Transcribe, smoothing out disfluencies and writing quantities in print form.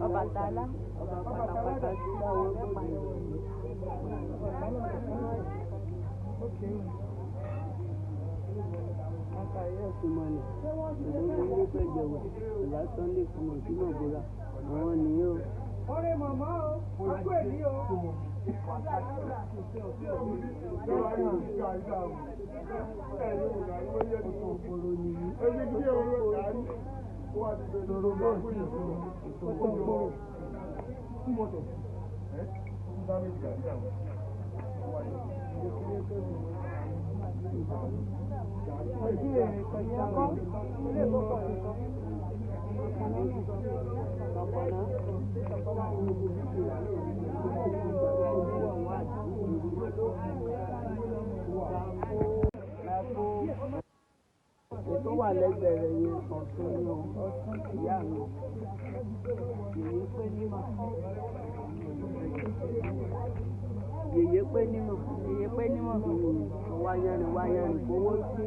Ọbàtálá ọba pátápátá tí láwọn tó pa ìlú. Kákàáyé ọ̀sùnmọ̀lẹ̀ ìlú ilé pẹ̀jẹ̀wẹ̀ ìlàsán lè fún òsínmọ̀ bóra àwọn nìyẹn o. Ọ̀rẹ́ màmá o, ojú èyí o. Ọdún Èrè kọjá kọ́, ilé ìgbọ́kọ̀ rẹ̀ kọ́. Ètò wà lẹ́gbẹ̀ẹ́ rẹ̀ yẹn ọ̀tún ní ọ̀tún ìyá mi. Yèyé pé nímọ̀. Yèyé pé nímọ̀. Yèyé pé nímọ̀. Wáyẹ̀rìn kówó sí.